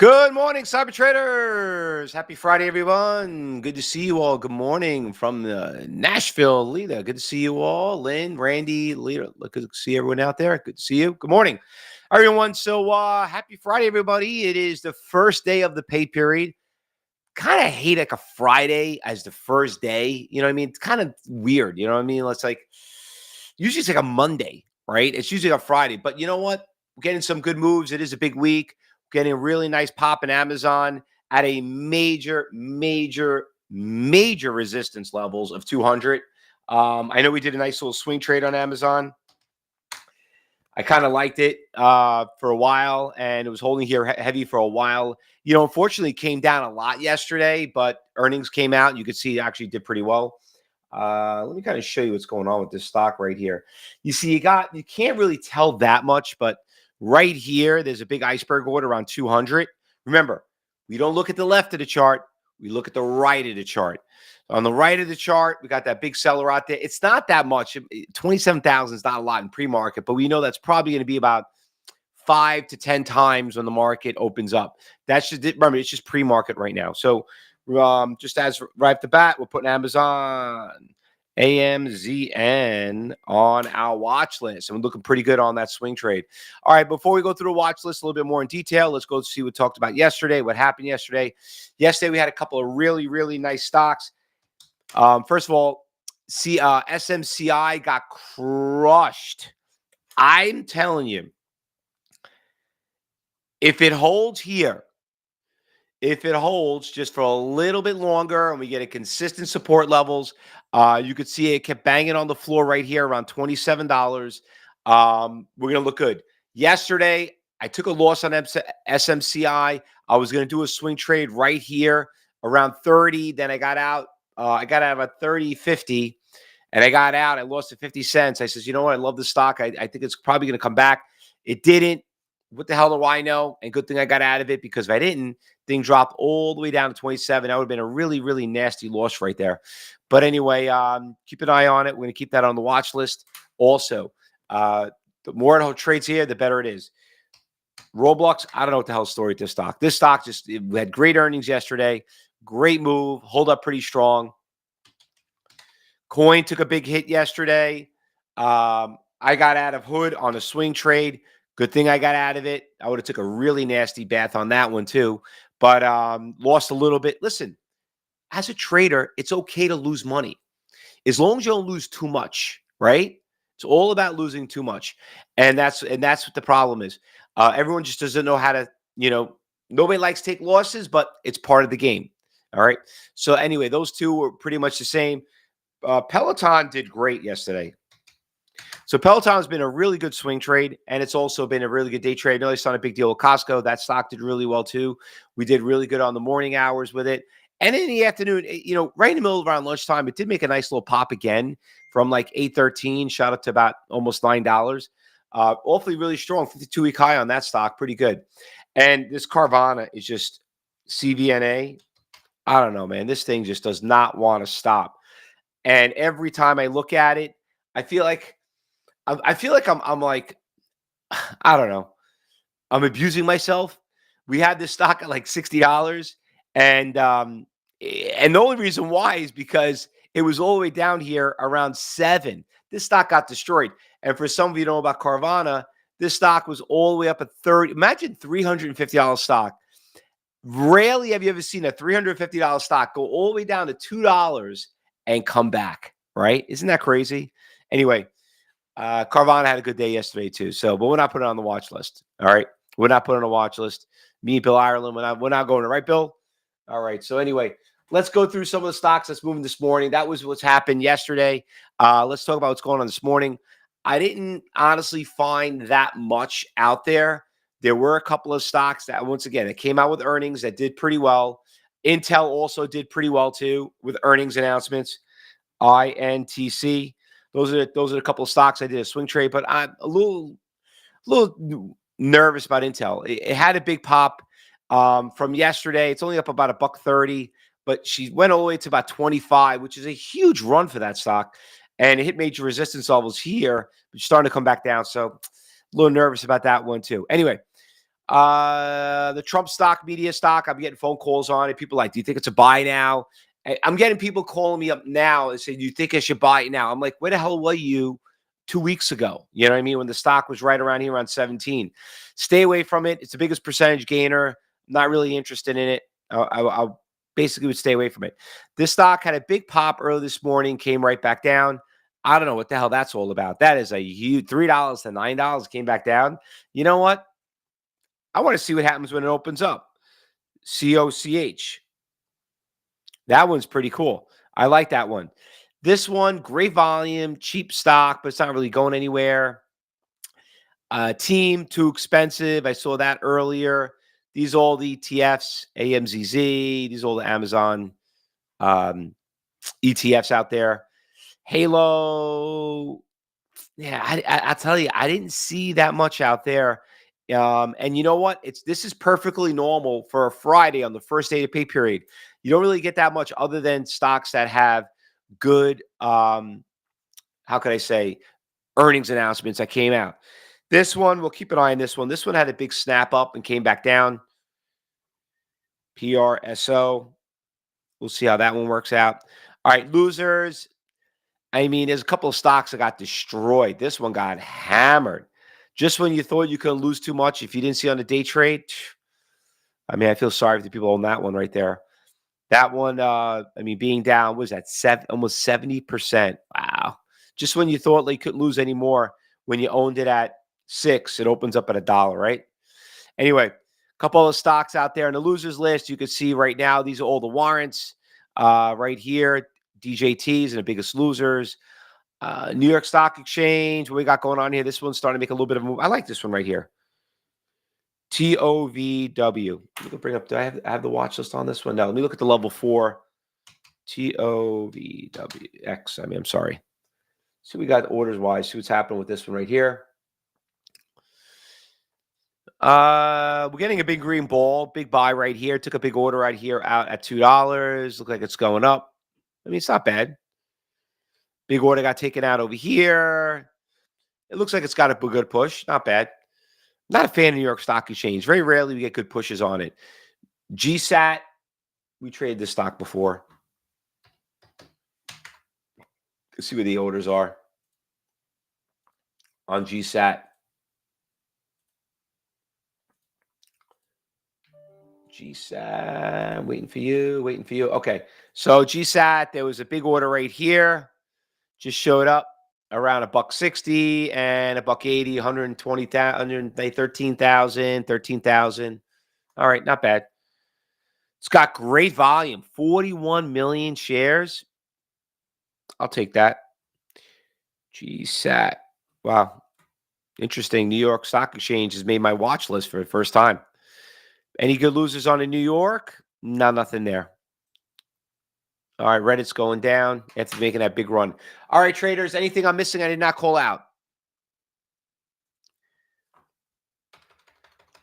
Good morning, cyber traders. Happy Friday, everyone. Good to see you all. Good morning from Nashville, Lita. Good to see you all. Lynn, Randy, Lita. Good to see everyone out there. Good to see you. Good morning, everyone. So happy Friday, everybody. It is the first day of the pay period. Kind of hate like a Friday as the first day. You know what I mean? It's kind of weird. You know what I mean? It's like usually it's like a Monday, right? It's usually a Friday. But you know what? We're getting some good moves. It is a big week. Getting a really nice pop in Amazon at a major resistance levels of 200. I know we did a nice little swing trade on Amazon. I kind of liked it for a while, and it was holding here heavy for a while. You know, unfortunately, it came down a lot yesterday, but earnings came out. And you could see it actually did pretty well. Let me kind of show you what's going on with this stock right here. You see, you can't really tell that much, but right here, there's a big iceberg order around 200. Remember, we don't look at the left of the chart. We look at the right of the chart. On the right of the chart, we got that big seller out there. It's not that much. 27,000 is not a lot in pre-market, but we know that's probably going to be about 5 to 10 times when the market opens up. That's just it. Remember, it's just pre-market right now. So just as right off the bat, we're putting Amazon, AMZN on our watch list. And we're looking pretty good on that swing trade. All right, before we go through the watch list a little bit more in detail, let's go see what we talked about yesterday, what happened yesterday. Yesterday, we had a couple of really nice stocks. First of all, SMCI got crushed. I'm telling you, if it holds here, if it holds just for a little bit longer and we get a consistent support levels, you could see it kept banging on the floor right here around $27. We're going to look good. Yesterday, I took a loss on SMCI. I was going to do a swing trade right here around 30. Then I got out. I got out at 30.50, and I got out. I lost it 50 cents. I says, you know what? I love the stock. I think it's probably going to come back. It didn't. What the hell do I know? And good thing I got out of it, because if I didn't, thing dropped all the way down to 27. That would have been a really nasty loss right there. But anyway, keep an eye on it. We're going to keep that on the watch list. Also, the more it trades here, the better it is. Roblox, I don't know what the hell story with this stock. This stock we had great earnings yesterday. Great move. Hold up pretty strong. Coin took a big hit yesterday. I got out of Hood on a swing trade. Good thing I got out of it. I would have took a really nasty bath on that one too, but lost a little bit. Listen, as a trader, it's okay to lose money as long as you don't lose too much, right? It's all about losing too much, and that's what the problem is. Everyone just doesn't know how to, nobody likes to take losses, but it's part of the game. All right. So anyway, those two were pretty much the same. Peloton did great yesterday. So Peloton's been a really good swing trade, and it's also been a really good day trade. I know they saw a big deal with Costco. That stock did really well too. We did really good on the morning hours with it. And in the afternoon, right in the middle of around lunchtime, it did make a nice little pop again from like 8.13, shot up to about almost $9. Awfully really strong, 52-week high on that stock. Pretty good. And this Carvana is just CVNA. I don't know, man. This thing just does not want to stop. And every time I look at it, I feel like I'm like, I don't know. I'm abusing myself. We had this stock at like $60, and the only reason why is because it was all the way down here around 7. This stock got destroyed. And for some of you know about Carvana, this stock was all the way up at 30. Imagine $350 stock. Rarely have you ever seen a $350 stock go all the way down to $2 and come back, right? Isn't that crazy? Anyway, Carvana had a good day yesterday too. So, but we're not putting it on the watch list. All right. We're not putting it on the watch list. Me and Bill Ireland, we're not going to, right, Bill? All right. So anyway, let's go through some of the stocks that's moving this morning. That was what's happened yesterday. Let's talk about what's going on this morning. I didn't honestly find that much out there. There were a couple of stocks that, once again, it came out with earnings that did pretty well. Intel also did pretty well too with earnings announcements. INTC. Those are a couple of stocks I did a swing trade, but I'm a little nervous about Intel. It had a big pop from yesterday. It's only up about $1.30, but she went all the way to about 25, which is a huge run for that stock. And it hit major resistance levels here, but starting to come back down. So a little nervous about that one too. Anyway, The Trump stock, media stock, I'm getting phone calls on it. People are like, do you think it's a buy now? I'm getting people calling me up now and saying, do you think I should buy it now? I'm like, where the hell were you 2 weeks ago? You know what I mean? When the stock was right around here around 17. Stay away from it. It's the biggest percentage gainer. I'm not really interested in it. I basically would stay away from it. This stock had a big pop early this morning, came right back down. I don't know what the hell that's all about. That is a huge $3 to $9 came back down. You know what? I want to see what happens when it opens up. COCH. That one's pretty cool. I like that one. This one, great volume, cheap stock, but it's not really going anywhere. Team, too expensive. I saw that earlier. These all the ETFs, AMZZ. These all the Amazon ETFs out there. Halo. Yeah, I'll tell you, I didn't see that much out there. And you know what? This is perfectly normal for a Friday on the first day of pay period. You don't really get that much other than stocks that have good, how could I say, earnings announcements that came out. This one, we'll keep an eye on this one. This one had a big snap up and came back down. PRSO. We'll see how that one works out. All right, losers. I mean, there's a couple of stocks that got destroyed. This one got hammered. Just when you thought you couldn't lose too much, if you didn't see on the day trade, I mean, I feel sorry for the people on that one right there. That one, I mean, being down, was that almost 70%. Wow. Just when you thought they couldn't lose anymore, when you owned it at $6, it opens up at $1, right? Anyway, a couple of stocks out there on the losers list. You can see right now, these are all the warrants right here. DJTs and the biggest losers. New York Stock Exchange. What we got going on here? This one's starting to make a little bit of a move. I like this one right here. TOVW. Let me bring up. Do I have the watch list on this one? No. Let me look at the level 4. TOVWX. I mean, I'm sorry. See, we got orders wise. See what's happening with this one right here. We're getting a big green ball, big buy right here. Took a big order right here out at $2. Look like it's going up. I mean, it's not bad. Big order got taken out over here. It looks like it's got a good push. Not bad. Not a fan of New York Stock Exchange. Very rarely we get good pushes on it. GSAT. We traded this stock before. Let's see where the orders are on GSAT. GSAT, waiting for you. Okay, so GSAT, there was a big order right here. Just showed up around $1.60 and $1.80, 120,000, 13,000. All right, not bad. It's got great volume, 41 million shares. I'll take that. GSAT. Wow. Interesting. New York Stock Exchange has made my watch list for the first time. Any good losers on in New York? No, nothing there. All right, Reddit's going down after making that big run. All right, traders, anything I'm missing I did not call out?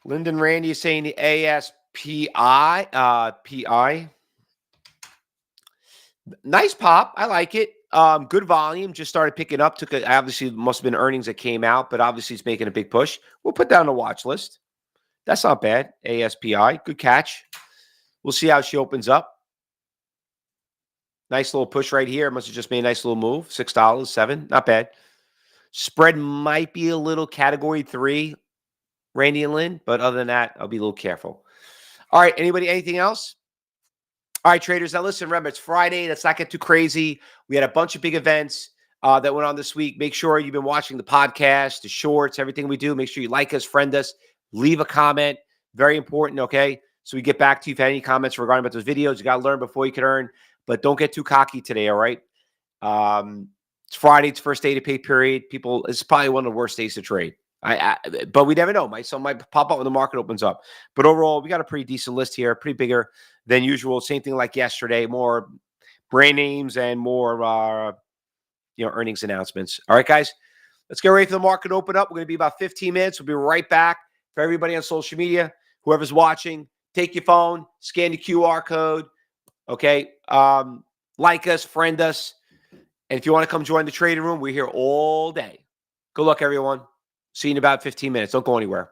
Lyndon Randy is saying the ASPI. PI. Nice pop. I like it. Good volume. Just started picking up. Obviously, must have been earnings that came out, but obviously it's making a big push. We'll put down the watch list. That's not bad. ASPI. Good catch. We'll see how she opens up. Nice little push right here. Must have just made a nice little move. $6, $7. Not bad. Spread might be a little category 3, Randy and Lynn, but other than that, I'll be a little careful. All right. Anything else? All right, traders. Now listen, remember, it's Friday. Let's not get too crazy. We had a bunch of big events that went on this week. Make sure you've been watching the podcast, the shorts, everything we do. Make sure you like us, friend us, leave a comment. Very important, okay? So we get back to you if you have any comments regarding about those videos. You got to learn before you can earn, but don't get too cocky today, all right? It's Friday. It's first day to pay period. People, it's probably one of the worst days to trade. But we never know. Some might pop up when the market opens up. But overall, we got a pretty decent list here, pretty bigger than usual. Same thing like yesterday, more brand names and more earnings announcements. All right, guys, let's get ready for the market to open up. We're going to be about 15 minutes. We'll be right back. For everybody on social media, whoever's watching, take your phone, scan the QR code. Okay, like us, friend us, and if you want to come join the trading room, we're here all day. Good luck, everyone. See you in about 15 minutes. Don't go anywhere.